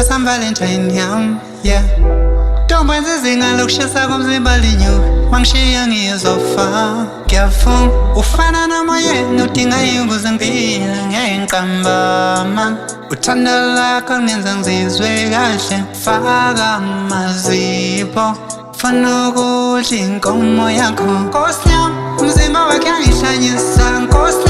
Senza San Valentine yam, yeah. Don't mind the thing I look just like I'm zimbali you. Mangshiya ngizofa, ngiyafuna ufana namoye nodinga inguze ngipila ngiyanqamba man. Uthando lakho lungenza ngizizwe kahle, faka amazipho. Funa ukudla inkomo yakho. Nkosi yami, umzimba wakhe angihlanyisa, Nkosi